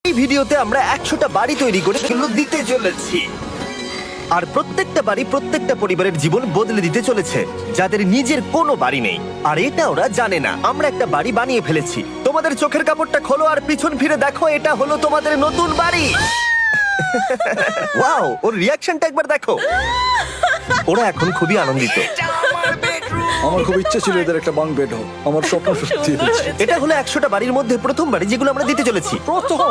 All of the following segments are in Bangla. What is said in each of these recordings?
এই ভিডিওতে আমরা 100টা বাড়ি তৈরি করে সেগুলো দিতে চলেছি। আর প্রত্যেকটা বাড়ি প্রত্যেকটা পরিবারের জীবন বদলে দিতে চলেছে, যাদের নিজের কোনো বাড়ি নেই। আর এটা ওরা জানে না। আমরা একটা বাড়ি বানিয়ে ফেলেছি। তোমাদের চোখের কাপড়টা খোলো আর পিছন ফিরে দেখো, এটা হলো তোমাদের নতুন বাড়ি। ওয়াও, ওর রিয়াকশনটা একবার দেখো। ওরা এখন খুবই আনন্দিত। আমার খুব ইচ্ছে ছিল এদের একটা বাঙ্ক বেড হোক। আমার স্বপ্ন সত্যি হয়েছে। এটা হলো 100টা বাড়ির মধ্যে প্রথম বাড়ি যেগুলো আমরা দিতে চলেছি। প্রথম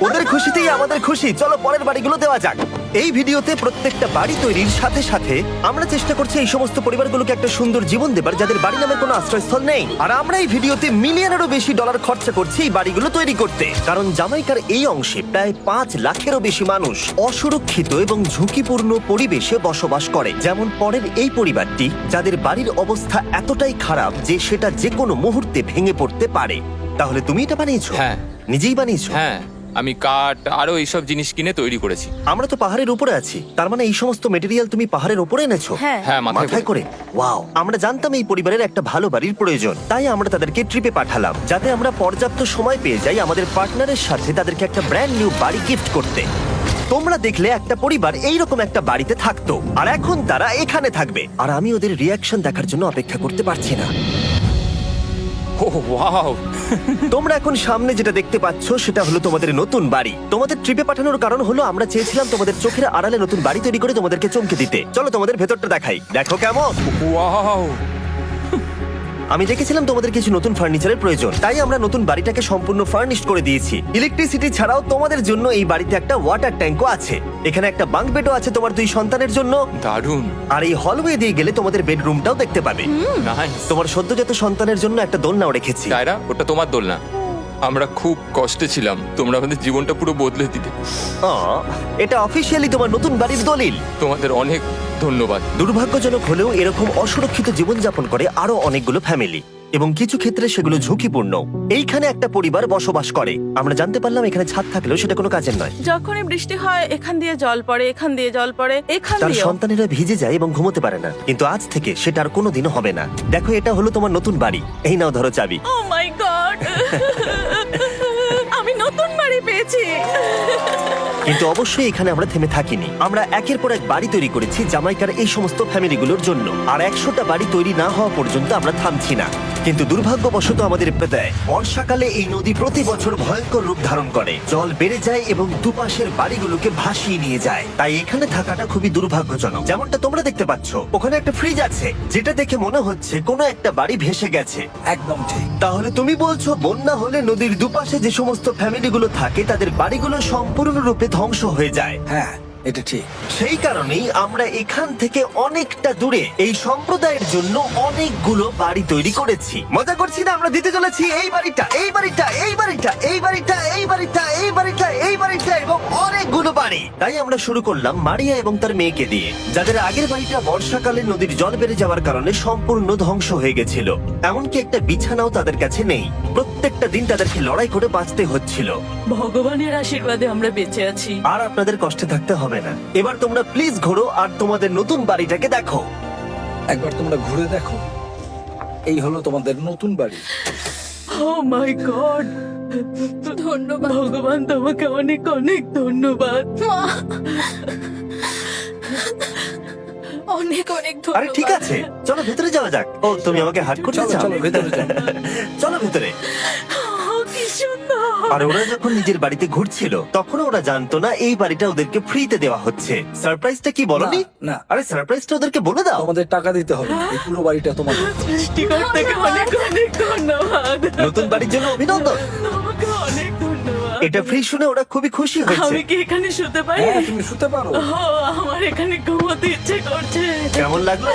ওদের খুশিতেই আমাদের খুশি। চলো পরের বাড়িগুলো দেওয়া যাক। এই ভিডিওতে প্রত্যেকটা বাড়ি তৈরির সাথে সাথে আমরা চেষ্টা করছি এই সমস্ত পরিবারগুলোকে একটা সুন্দর জীবন দেবার যাদের বাড়ি নামের কোনো আশ্রয়স্থল নেই। আর আমরা এই ভিডিওতে মিলিয়নেরও বেশি ডলার খরচা করছি এই বাড়িগুলো তৈরি করতে, কারণ জামাইকার এই অংশে প্রায় 5 লাখেরও বেশি মানুষ অসুরক্ষিত এবং ঝুঁকিপূর্ণ পরিবেশে বসবাস করে। যেমন পরের এই পরিবারটি, যাদের বাড়ির অবস্থা এতটাই খারাপ যে সেটা যে কোনো মুহূর্তে ভেঙে পড়তে পারে। তাহলে তুমি এটা বানিয়েছো? হ্যাঁ। নিজেই বানিয়েছো? হ্যাঁ, আমি কাঠ আরো এইসব জিনিস কিনে তৈরি করেছি। আমরা তো পাহাড়ের উপরে আছি, তার মানে এই সমস্ত মেটেরিয়াল তুমি পাহাড়ের উপরে এনেছো? হ্যাঁ। হ্যাঁ, মাথায় করে। ওয়াও, আমরা জানতাম এই পরিবারের একটা ভালো বাড়ির প্রয়োজন, তাই আমরা তাদেরকে ট্রিপে পাঠালাম যাতে আমরা পর্যাপ্ত সময় পেয়ে যাই আমাদের পার্টনারের সাথে তাদেরকে একটা ব্র্যান্ড নিউ বাড়ি গিফট করতে। তোমরা দেখলে একটা পরিবার এইরকম একটা বাড়িতে থাকতো, আর এখন তারা এখানে থাকবে। আর আমি ওদের রিয়াকশন দেখার জন্য অপেক্ষা করতে পারছি না। ও ওয়াও, তোমরা এখন সামনে যেটা দেখতে পাচ্ছ সেটা হলো তোমাদের নতুন বাড়ি। তোমাদের ট্রিপে পাঠানোর কারণ হলো আমরা চেয়েছিলাম তোমাদের চোখের আড়ালে নতুন বাড়ি তৈরি করে তোমাদেরকে চমকে দিতে। চলো তোমাদের ভেতরটা দেখাই, দেখো কেমন। ওয়াও। আমি দেখেছিলাম তোমাদের কিছু নতুন ফার্নিচারের প্রয়োজন, তাই আমরা নতুন বাড়িটাকে সম্পূর্ণ ফার্নিশড করে দিয়েছি। ইলেকট্রিসিটি ছাড়াও তোমাদের জন্য এই বাড়িতে একটা ওয়াটার ট্যাঙ্কও আছে। এখানে একটা বাঙ্ক বেডও আছে তোমার 2 সন্তানের জন্য। দারুণ। আর এই হলওয়ে দিয়ে গেলে তোমাদের বেডরুমটাও দেখতে পাবে। নাইস। তোমার সদ্যজাত সন্তানের জন্য একটা দোলনাও রেখেছি। টায়রা, ওটা তোমার দোলনা। আমরা খুব কষ্টে ছিলাম, তোমরা আমাদের জীবনটা পুরো বদলে দিতে। এটা অফিসিয়ালি তোমার নতুন বাড়ির দলিল। তোমাদের অনেক ধন্যবাদ। দুর্ভাগ্যজনক হলেও এরকম অসুরক্ষিত জীবনযাপন করে আরো অনেকগুলো ফ্যামিলি, এবং কিছু ক্ষেত্রে সেগুলো ঝুঁকিপূর্ণ। এইখানে একটা পরিবার বসবাস করে। আমরা জানতে পারলাম এখানে ছাদ থাকলেও সেটা কোনো কাজের নয়। যখনই বৃষ্টি হয় এখান দিয়ে জল পড়ে, এখান দিয়ে জল পড়ে, এখান তার দিয়ে। সন্তানেরা ভিজে যায় এবং ঘুমোতে পারে না, কিন্তু আজ থেকে সেটা আর কোনোদিনও হবে না। দেখো, এটা হলো তোমার নতুন বাড়ি। এই নাও, ধরো চাবি। ও মাই গড, আমি নতুন বাড়ি পেয়েছি। কিন্তু অবশ্যই এখানে আমরা থেমে থাকিনি। আমরা একের পর এক বাড়ি তৈরি করেছি জামাইকার এই সমস্ত ফ্যামিলিগুলোর জন্য। আর 100টা বাড়ি তৈরি না হওয়া পর্যন্ত আমরা থামছি না। কিন্তু দুর্ভাগ্যবশত আমাদের দেয় বর্ষাকালে এই নদী প্রতি বছর ভয়ঙ্কর রূপ ধারণ করে। জল বেড়ে যায় এবং দুপাশের বাড়িগুলোকে ভাসিয়ে নিয়ে যায়। তাই এখানে থাকাটা খুবই দুর্ভাগ্যজনক। যেমনটা তোমরা দেখতে পাচ্ছ, ওখানে একটা ফ্রিজ আছে যেটা দেখে মনে হচ্ছে কোনো একটা বাড়ি ভেসে গেছে। একদম ঠিক। তাহলে তুমি বলছো বন্যা হলে নদীর দুপাশে যে সমস্ত ফ্যামিলিগুলো থাকে তাদের বাড়িগুলো সম্পূর্ণরূপে ধ্বংস হয়ে যায়। হ্যাঁ, এটা ঠিক। সেই কারণেই আমরা এখান থেকে অনেকটা দূরে এই সম্প্রদায়ের জন্য অনেকগুলো বাড়ি তৈরি করেছি। মজা করছি না? আমরা দিতে চলেছি এই বাড়িটা, এই বাড়িটা, এই বাড়িটা, এই বাড়িটা, এই বাড়িটা, এই বাড়িটা, এই বাড়িটা এবং অনেকগুলো বাড়ি। তাই আমরা শুরু করলাম মারিয়া এবং তার মেয়েকে দিয়ে, যাদের আগের বাড়িটা বর্ষাকালে নদীর জল বেড়ে যাওয়ার কারণে সম্পূর্ণ ধ্বংস হয়ে গেছিল। এমনকি একটা বিছানাও তাদের কাছে নেই। প্রত্যেকটা দিন তাদেরকে লড়াই করে বাঁচতে হচ্ছিল। ভগবানের আশীর্বাদে আমরা বেঁচে আছি। আর আপনাদের কষ্টে থাকতে হবে না। এবার তোমরা প্লিজ ঘোরো আর তোমাদের নতুন বাড়িটাকে দেখো। একবার তোমরা ঘুরে দেখো, এই হলো তোমাদের নতুন বাড়ি। ও মাই গড, ধন্যবাদ ভগবান, তোমাকে অনেক অনেক ধন্যবাদ। অনেক অনেক আরে ধন্যবাদ। ঠিক আছে, চলো ভেতরে যাওয়া যাক। ও, তুমি আমাকে হাত করতে চলো, চাও? চলো, ভেতরে যাও। চলো ভেতরে। ও, কি সুন্দর। আর ওরা যখন নিজের বাড়িতে ঘুরছিল তখন ওরা জানতো না এই বাড়িটা ওদেরকে ফ্রিতে দেওয়া হচ্ছে। সারপ্রাইজটা কি বলনি? না, না। আরে সারপ্রাইজটা ওদেরকে বলে দাও। তোমাদের টাকা দিতে হবে। এই পুরো বাড়িটা তোমাদের। সৃষ্টিকর্তাকে অনেক অনেক ধন্যবাদ। নতুন বাড়ির জন্য অভিনন্দন। তোমাকে অনেক ধন্যবাদ। এটা ফ্রি শুনে ওরা খুবই খুশি হয়েছে। আমি কি এখানে শুতে পারি? হ্যাঁ, তুমি শুতে পারো। ও, আমার এখানে ঘুমোতে ইচ্ছে করছে। কেমন লাগলো?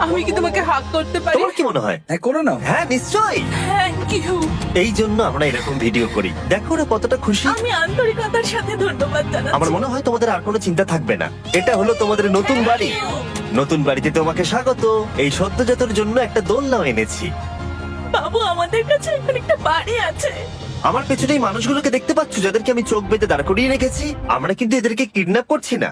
আমি কি তোমাকে হাক করতে পারি? তোমার কি মনে হয়? হ্যাঁ, করে নাও। হ্যাঁ, নিশ্চয়ই। Thank you. এই জন্য আমরা এরকম ভিডিও করি। দেখো ওরা কতটা খুশি। আমি আন্তরিকতার সাথে ধন্যবাদ জানাচ্ছি। আমার মনে হয় তোমাদের আর কোনো চিন্তা থাকবে না। এটা হলো তোমাদের নতুন বাড়ি। নতুন বাড়িতে তোমাকে স্বাগত। এই সদ্যজাতর জন্য একটা দোলনাও এনেছি। বাবু, আমাদের কাছে এখন একটা বাড়ি আছে। আমার পেছনে এই মানুষগুলোকে দেখতে পাচ্ছ যাদেরকে আমি চোখ বেঁধে দাঁড় করিয়ে রেখেছি? আমরা কিন্তু এদেরকে কিডন্যাপ করছি না।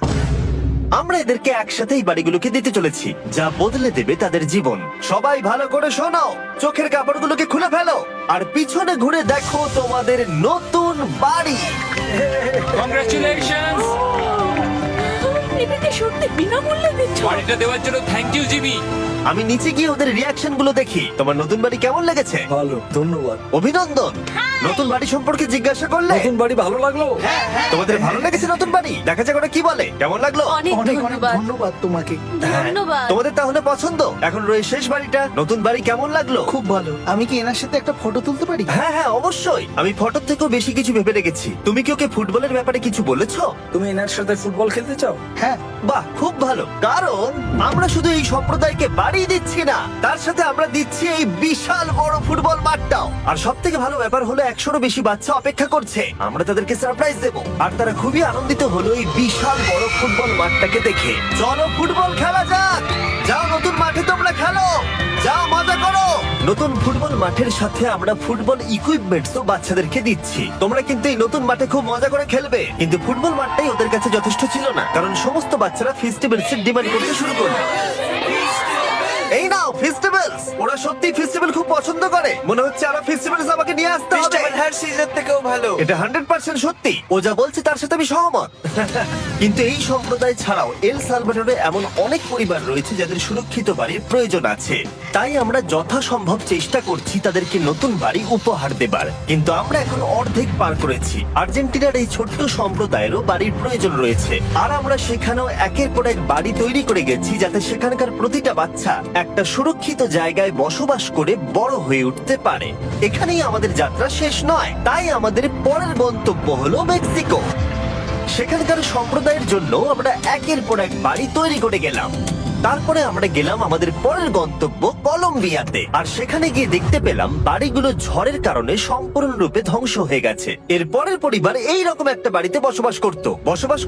আমরা এদেরকে একসাথে এই বাড়িগুলোকে দিতে চলেছি, যা বদলে দেবে তাদের জীবন। সবাই ভালো করে শোনো, চোখের কাপড়গুলোকে খুলে ফেলো আর পিছনে ঘুরে দেখো তোমাদের নতুন বাড়ি। কংগ্রাচুলেশনস! এটাকে সত্যি বিনামূল্যে দিচ্ছ? বাড়িটা দেওয়ার জন্য থ্যাংক ইউ জিমি। আমি নিচে গিয়ে ওদের রিয়াকশন গুলো দেখি। তোমার নতুন বাড়ি কেমন লেগেছে? ভালো, ধন্যবাদ। অভিনন্দন। নতুন বাড়ি সম্পর্কে জিজ্ঞাসা করলে? নতুন বাড়ি ভালো লাগলো? তোমাদের ভালো লেগেছে নতুন বাড়ি? দেখা যাক ওরা কি বলে। কেমন লাগলো? অনেক অনেক অনেক ধন্যবাদ। ধন্যবাদ তোমাকে। ধন্যবাদ। তোমাদের তাহলে পছন্দ? এখন রয়ে শেষ বাড়িটা। নতুন বাড়ি কেমন লাগলো? খুব ভালো। আমি কি এনার সাথে একটা ফটো তুলতে পারি? হ্যাঁ হ্যাঁ অবশ্যই। আমি ফটোর থেকেও বেশি কিছু ভেবে রেখেছি। তুমি কি ওকে ফুটবলের ব্যাপারে কিছু বলেছো? তুমি এনার সাথে ফুটবল খেলতে চাও? হ্যাঁ। বাহ, খুব ভালো। কারণ আমরা শুধু এই সম্প্রদায়কে বাড়ি দিচ্ছি না, তার সাথে আমরা দিচ্ছি এই বিশাল বড় ফুটবল মাঠটাও। আর সব থেকে ভালো ব্যাপার হলো 100-রও বেশি বাচ্চা অপেক্ষা করছে। আমরা তাদেরকে সারপ্রাইজ দেব, আর তারা খুবই আনন্দিত হলো এই বিশাল বড় ফুটবল মাঠটাকে দেখে। চলো ফুটবল খেলা যাক। যাও নতুন মাঠে তোমরা খেলো, যাও মজা করো। নতুন ফুটবল মাঠের সাথে আমরা ফুটবল ইকুইপমেন্টসও বাচ্চাদেরকে দিচ্ছি। তোমরা কিন্তু এই নতুন মাঠে খুব মজা করে খেলবে। কিন্তু ফুটবল মাঠটাই ওদের কাছে যথেষ্ট ছিল না, কারণ সমস্ত বাচ্চারা ফেস্টিভ্যালস এর ডিমান্ড করতে শুরু করলো। এই নাও ফেস্টিভ্যালস। ওরা সত্যি ফেস্টিভ্যাল খুব পছন্দ করে। মনে হচ্ছে আরো ফেস্টিভ্যালস আমাকে নিয়ে আসতে হবে। হ্যার সিজন থেকেও ভালো। এটা 100% সত্যি। ও যা বলছে তার সাথে আমি সহমত। কিন্তু এই সম্প্রদায় ছাড়াও এল সালভাডোরে এমন অনেক পরিবার রয়েছে যাদের সুরক্ষিত বাড়ির প্রয়োজন আছে। তাই আমরা যথাসম্ভব চেষ্টা করছি তাদেরকে নতুন বাড়ি উপহার দেবার। কিন্তু আমরা এখন অর্ধেক পার করেছি। আর্জেন্টিনার এই ছোট্ট সম্প্রদায়েরও বাড়ির প্রয়োজন রয়েছে, আর আমরা সেখানেও একের পর এক বাড়ি তৈরি করে গেছি, যাতে সেখানকার প্রতিটা বাচ্চা একটা সুরক্ষিত জায়গায় বসবাস করে বড় হয়ে উঠতে পারে। এখানেই আমাদের যাত্রা শেষ নয়, তাই আমাদের পরের গন্তব্য হলো মেক্সিকো। সেখানকার সম্প্রদায়ের জন্য আমরা একের পর এক বাড়ি তৈরি করে গেলাম। তারপরে আমরা গেলাম আমাদের পরের গন্তব্য কলম্বিয়াতে, আর সেখানে গিয়ে দেখতে পেলাম বাড়িগুলো ঝড়ের কারণে সম্পূর্ণরূপে ধ্বংস হয়ে গেছে। এর পরের পরিবার এই রকম একটা বাড়িতে বসবাস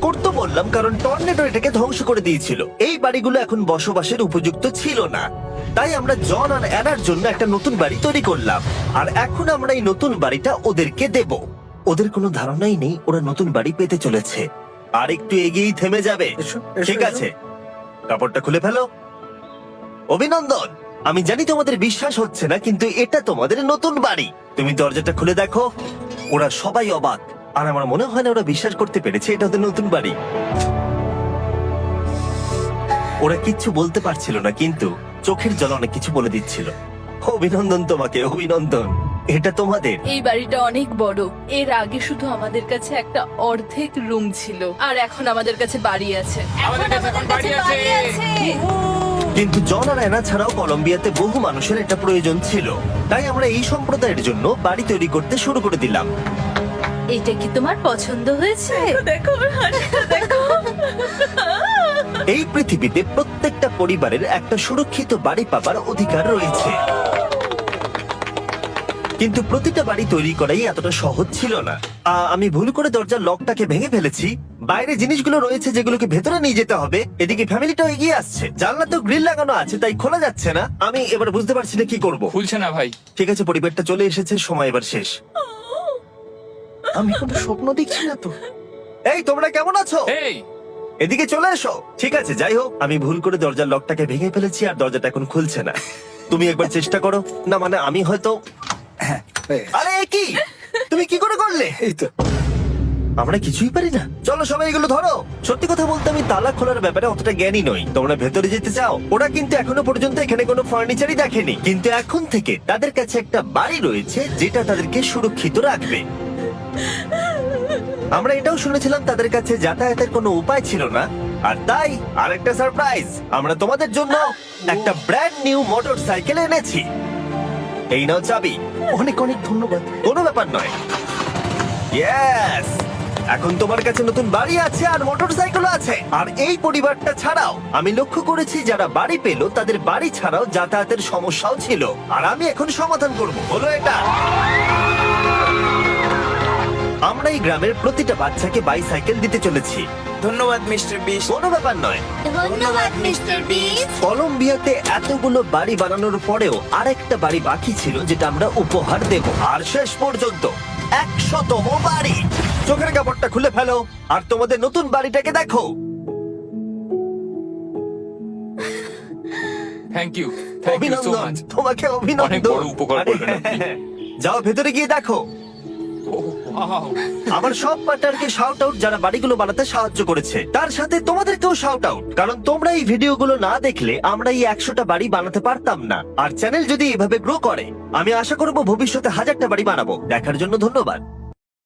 করতো বললাম কারণ টর্নেডো এটাকে ধ্বংস করে দিয়েছিল। এই বাড়িগুলো এখন বসবাসের উপযুক্ত ছিল না, তাই আমরা জন আর অ্যানার জন্য একটা নতুন বাড়ি তৈরি করলাম। আর এখন আমরা এই নতুন বাড়িটা ওদেরকে দেব। ওদের কোনো ধারণাই নেই ওরা নতুন বাড়ি পেতে চলেছে। আর একটু এগিয়েই থেমে যাবে। এসো, এসো, ঠিক এসো। আছে, কাপড়টা খুলে ফেলো। অভিনন্দন। আমি জানি তোমাদের বিশ্বাস হচ্ছে না, কিন্তু এটা তোমাদের নতুন বাড়ি। তুমি দরজাটা খুলে দেখো। ওরা সবাই অবাক, আর আমার মনে হয় না ওরা বিশ্বাস করতে পেরেছে এটা ওদের নতুন বাড়ি। ওরা কিচ্ছু বলতে পারছিল না, কিন্তু চোখের জল অনেক কিছু বলে দিচ্ছিল। অভিনন্দন তোমাকে, অভিনন্দন। এটা তোমাদের। এই বাড়িটা অনেক বড়। এর আগে শুধু আমাদের কাছে একটা অর্ধেক রুম ছিল, আর এখন আমাদের কাছে বাড়ি আছে। আমাদের কাছে এখন বাড়ি আছে। কিন্তু জন আর অ্যানা ছাড়াও কলম্বিয়াতে বহু মানুষের এটা প্রয়োজন ছিল, তাই আমরা এই সম্প্রদায়ের জন্য বাড়ি তৈরি করতে শুরু করে দিলাম। এটা কি তোমার পছন্দ হয়েছে? দেখো ওর হাসিটা দেখো। এই পৃথিবীতে প্রত্যেকটা পরিবারের একটা সুরক্ষিত বাড়ি পাবার অধিকার রয়েছে, কিন্তু প্রতিটা বাড়ি তৈরি করাই এতটা সহজ ছিল না। আমি ভুল করে দরজার লকটাকে ভেঙে ফেলেছি। বাইরে জিনিসগুলো রয়েছে যেগুলোকে ভেতরে নিয়ে যেতে হবে। এদিকে ফ্যামিলিটাও এগিয়ে আসছে। জানলাতেও গ্রিল লাগানো আছে, তাই খোলা যাচ্ছে না। আমি এবার বুঝতে পারছি না কি করব। খুলছে না ভাই। ঠিক আছে, পরিবারটা চলে এসেছে, সময় এবার শেষ। আমি কোনো স্বপ্ন দেখছি না তো। এই তোমরা কেমন আছো? এই এদিকে চলে এসো। ঠিক আছে, যাই হোক, আমি ভুল করে দরজার লকটাকে ভেঙে ফেলেছি, আর দরজাটা এখন খুলছে না। তুমি একবার চেষ্টা করো। না মানে আমি হয়তো। হয়ে গেছে। আরে এ কি, তুমি কি করে করলে? এই তো। আমরা কিছুই পারি না। চলো সবাই এগুলো ধরো। সত্যি কথা বলতে আমি তালা খোলার ব্যাপারে অতটা জ্ঞানী নই। তোমরা ভেতরে যেতে চাও? ওরা কিন্তু এখনো পর্যন্ত এখানে কোনো ফার্নিচারই দেখেনি, কিন্তু এখন থেকে তাদের কাছে একটা বাড়ি রয়েছে যেটা তাদেরকে সুরক্ষিত রাখবে। আমরা এটাও শুনেছিলাম তাদের কাছে যাতায়াতের কোনো উপায় ছিল না, আর তাই আরেকটা সারপ্রাইজ, আমরা তোমাদের জন্য একটা ব্র্যান্ড নিউ মোটরসাইকেল এনেছি। এই নাও চাবি। অনেক অনেক ধন্যবাদ। কোনো ব্যাপার নয়। ইয়েস, এখন তোমার কাছে নতুন বাড়ি আছে আর মোটরসাইকেল আছে। আর এই পরিবারটা ছাড়াও আমি লক্ষ্য করেছি যারা বাড়ি পেল তাদের বাড়ি ছাড়াও যাতায়াতের সমস্যাও ছিল, আর আমি এখন সমাধান করব। হলো এটা, আমরা এই গ্রামের প্রতিটা বাচ্চাকে বাইসাইকেল দিতে চলেছি। ধন্যবাদ মিস্টার বিশ। কোনো ব্যাপার নয়। ধন্যবাদ মিস্টার বিস্ট। কলম্বিয়াতে এতগুলো বাড়ি বানানোর পরেও আরেকটা বাড়ি বাকি ছিল যেটা আমরা উপহার দেব। আর শেষ পর্যন্ত 100তম বাড়ি। চোখের কাপড়টা খুলে ফেলো আর তোমাদের নতুন বাড়িটাকে দেখো। থ্যাংক ইউ সো অভিনন্দন, মাচ। তোমাকে অনেক অভিনন্দন। বড় উপকার করলেন আপনি। যাও ভেতরে গিয়ে দেখো। আমার সব পার্টনারকে শাউট আউট যারা বাড়িগুলো বানাতে সাহায্য করেছে, তার সাথে তোমাদেরকেও শাউট আউট, কারণ তোমরা এই ভিডিওগুলো না দেখলে আমরা এই 100টা বাড়ি বানাতে পারতাম না। আর চ্যানেল যদি এভাবে গ্রো করে, আমি আশা করব ভবিষ্যতে 1000টা বাড়ি বানাবো। দেখার জন্য ধন্যবাদ।